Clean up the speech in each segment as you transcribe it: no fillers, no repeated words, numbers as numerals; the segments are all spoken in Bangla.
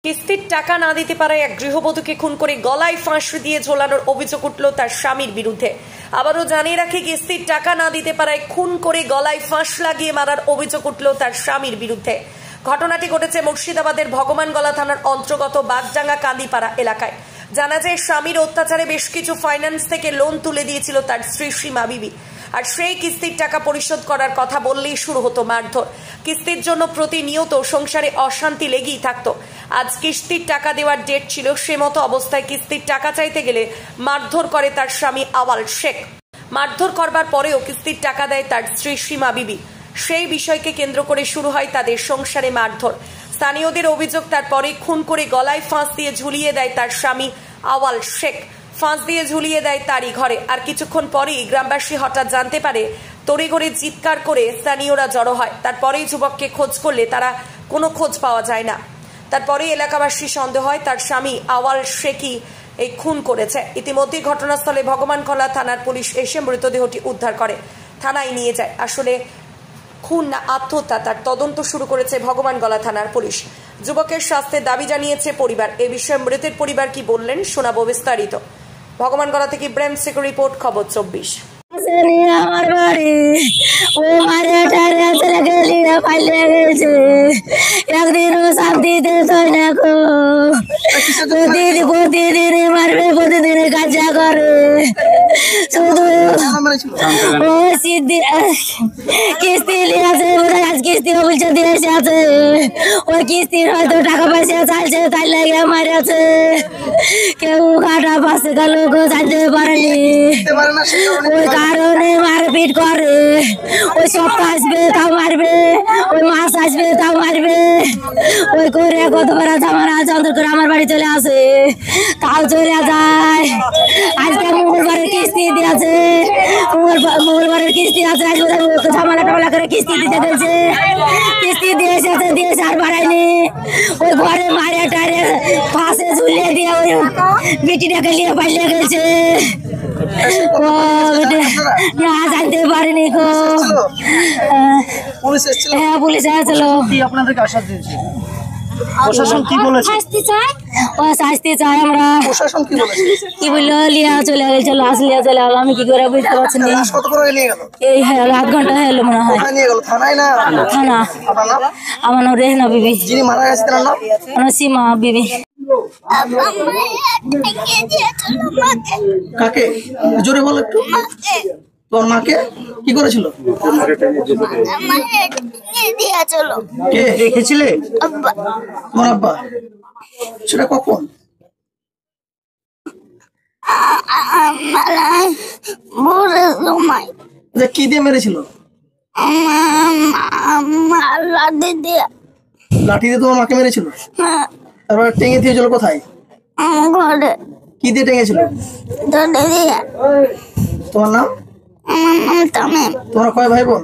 কিস্তির টাকা না দিতে পারায় এক গৃহবধূকে খুন করে গলায় ফাঁস দিয়ে ঝোলানোর অভিযোগ উঠল তার স্বামীর বিরুদ্ধে। আবারও জানিয়ে রাখি, কিস্তির টাকা না দিতে পারায় খুন করে গলায় ফাঁস লাগিয়ে মারার অভিযোগ উঠল তার স্বামীর বিরুদ্ধে। ঘটনাটি ঘটেছে মুর্শিদাবাদের ভগবানগোলা থানার অন্তর্গত বাগডাঙ্গা কান্দিপাড়া এলাকায়। জানা যায়, স্বামীর অত্যাচারে বেশ কিছু ফাইন্যান্স থেকে লোন তুলে দিয়েছিল তার স্ত্রী সীমা বিবি। আর সেই কিস্তির টাকা পরিশোধ করার কথা বললেই শুরু হতো মারধর। কিস্তির জন্য প্রতিনিয়ত সংসারে অশান্তি লেগেই থাকতো। আজ কিস্তির টাকা দেওয়ার ডেট ছিল, সে মতো অবস্থায় কিস্তির টাকা চাইতে গেলে মারধর করে তার স্বামী আওয়াল শেখ। মারধর করবার পরেও কিস্তির টাকা দেয় তার স্ত্রী সীমা বিবি। সেই বিষয়কে কেন্দ্র করে শুরু হয় তাদের সংসারে মারধর। স্থানীয়দের অভিযোগ, তারপরে খুন করে গলায় ফাঁস দিয়ে ঝুলিয়ে দেয় তার স্বামী আওয়াল শেখ। ফাঁস দিয়ে ঝুলিয়ে দেয় তারই ঘরে। আর কিছুক্ষণ পরেই গ্রামবাসী হঠাৎ জানতে পারে, তড়িঘড়ি চিৎকার করে স্থানীয়রা জড়ো হয়। তারপরেই যুবককে খোঁজ করলে তারা কোনো খোঁজ পাওয়া যায় না। তারপরেই এলাকাবাসী সন্দেহ হয় তার স্বামী আওয়াল শেখই এই খুন করেছে। ইতিমধ্যেই ঘটনাস্থলে ভগবানগোলা থানার পুলিশ এসে মৃতদেহটি উদ্ধার করে থানায় নিয়ে যায়। আসলে খুন না আত্মহত্যা, তার তদন্ত শুরু করেছে ভগবানগোলা থানার পুলিশ। যুবকের শাস্তির দাবি জানিয়েছে পরিবার। এ বিষয়ে মৃতের পরিবার কি বললেন শোনাবো বিস্তারিত। ভগবানগোলা থেকে ব্রেম সিকিউর রিপোর্ট, খবর 24। আমার বাড়ি ও মারে টারে চলে গেলি না, পাইলে গেছে একদিনও শান্তি দিত না গো। প্রতিদিন মারবে, প্রতিদিন কাজা করে। শুধু ও সিদ্ধি কিস্তি নিয়ে আছে, আজ কিস্তি বলছে দিয়েছে আছে, ওই কিস্তির হয়তো টাকা পয়সা চাইছে, তাই লাগে মারেছে। কেউ কাটা পাশে গেল জানতে পারেনি, ওই কারণে মারপিট করে। ওই সপ্তাহ আসবে তাও মারবে, ওই মাস আসবে তাও মারবে। ওই করে কতবার আমার চন্দ্র করে আমার বাড়ি চলে আসে, তাও চলে যায়। আজকে মঙ্গলবারের কিস্তি দিয়েছে, মঙ্গলবারের কিস্তি আছে, ঝামেলা টামেলা করে কিস্তি দিতে গেছে। কিস্তি দিয়েছে আর বাড়ায়নি। ওই ঘরে মারে টারে ফাঁসে ঝুলিয়ে দিয়ে ওই বেটিটাকে নিয়ে পালিয়ে গেছে। না জানতে পারিনি গো। হ্যাঁ, পুলিশ আসছিল। প্রশাসন কি বলেছে? শাস্তি চাই আমরা। প্রশাসন কি বলেছে? কি বললো, লিয়া চলে গেছিল, আসলিয়া চলে গেল। আমি কি করে বুঝতে পারছি না। এই আধ ঘন্টা হলো মনে হয়। থানা। আমার নাম রেহনা বিবি। যিনি মারা গেছে তার নাম? আমার সীমা বিবি। কাকে? জোরে বল একটু। তোর মাকে কি করেছিল? কে দেখেছিলে? তোমার আব্বা। সেটা কখন? কি দিয়ে মেরেছিল? লাঠি দিয়ে তোমার মাকে মেরেছিল? তারপর টেঙে দিয়েছিল কোথায়? কি দিয়ে টেঙেছিল? তোমার নাম? তোমরা কয় ভাই বোন?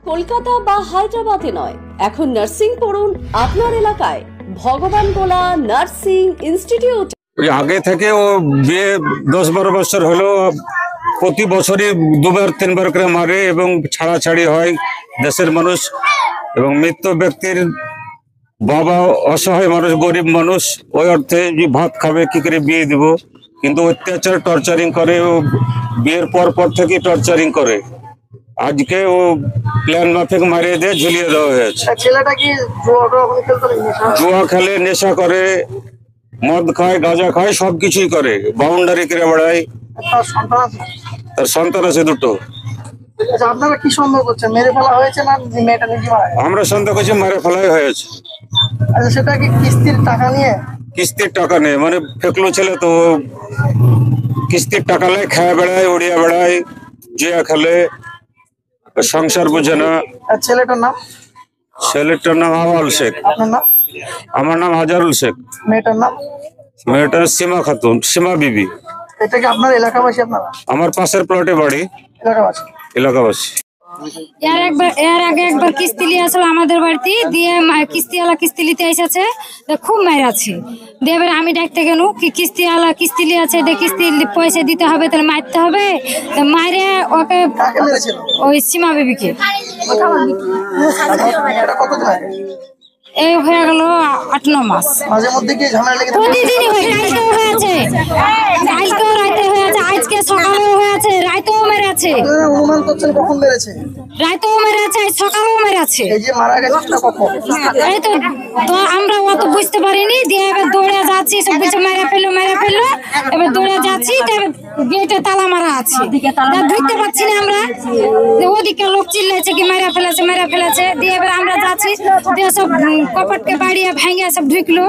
কলকাতা বা হায়দ্রাবাদে নয়, এখন নার্সিং পড়ুন আপনার এলাকায় ভগবানগোলা নার্সিং ইনস্টিটিউট। আগে থেকে ও বিয়ে 10-12 বছর হলো, প্রতি বছরই 2-3 করে মারে এবং ছাড়াছাড়ি হয় দেশের মানুষ। এবং মৃত ব্যক্তির বাবা অসহায় মানুষ, গরিব মানুষ, ওই অর্থে যে ভাত খাবে কি করে বিয়ে দিব, কিন্তু অত্যাচার টর্চারিং করে। ও বিয়ের পর থেকে টর্চারিং করে। আজকে ও প্ল্যান মাফিক মারিয়ে দিয়ে ঝুলিয়ে দেওয়া হয়েছে। ছেলেটা কি জুয়া খেলে, নেশা করে, মদ খায়, গাঁজা খায়, সবকিছুই করে, বাউন্ডারি করে বেড়ায়। তার সন্তান আছে 2টো। আপনারা কি সন্দেহ করছেন, মেরে ফেলা হয়েছে না মেয়েটা নিজে মারা গেছে? আমরা সন্দেহ করছি মেরে ফেলাই হয়েছে। আচ্ছা, সেটা কি কিস্তির টাকা নিয়ে? কিস্তির টাকা নেই, মানে ফেকলো ছেলে তো, কিস্তির টাকা নেয়, খায় বেড়ায়, উড়িয়া বেড়ায়, জিয়া খেলে, সংসার বুঝে না। ছেলেটার নাম? ছেলেটার নাম আওয়াল শেখ। আপনার নাম? আমার নাম হাজারুল শেখ। মেয়েটার নাম? মেয়েটার সীমা খাতুন, সীমা বিবি। এটা কি আপনার এলাকাবাসী? আপনারা? আমার পাশের প্লটে বাড়ি। এলাকাবাসী। এলাকাবাসী। এর আগে একবার কিস্তি নিয়ে আসলো আমাদের বাড়িতে, দিয়ে কিস্তিওয়ালা কিস্তি নিতে এসেছে, খুব মায়ের আছে। দিয়ে এবার আমি ডাকতে গেল কি কিস্তিওয়ালা কিস্তি নিয়ে আছে, কিস্তি পয়সা দিতে হবে, তাহলে মারতে হবে। মায়েরে ওকে ওই সীমা বেবিকে এই হয়ে গেল 8-9 মাস। মাঝে মধ্যে কি ঝামেলা লেগে থাকে? প্রতিদিনই হয়, কালকেও হয়েছে, কালকেও রাতে হয়েছে, আজকে সকালেও হয়েছে, রাতেও মেরেছে। আপনারা অনুমান করছেন কখন মেরেছে? রাতেও মেরেছে, সকালেও মেরেছে। এই যে মারা গেছে সেটা কখন? এই তো আমরা অত বুঝতে পারিনি। দিয়ে এবার দৌড়ে যাচ্ছি, সব কিছু মেরে ফেললো। এবার দৌড়ে যাচ্ছি, গেটে তালা মারা আছে, ধরতে পারছি না আমরা। ওদিকে লোক চিল্লাইছে কি মেরে ফেলেছে। দিয়ে এবার আমরা যাচ্ছি, দিয়ে সব কপাটকে বাড়িয়ে ভেঙে সব ঢুকলো।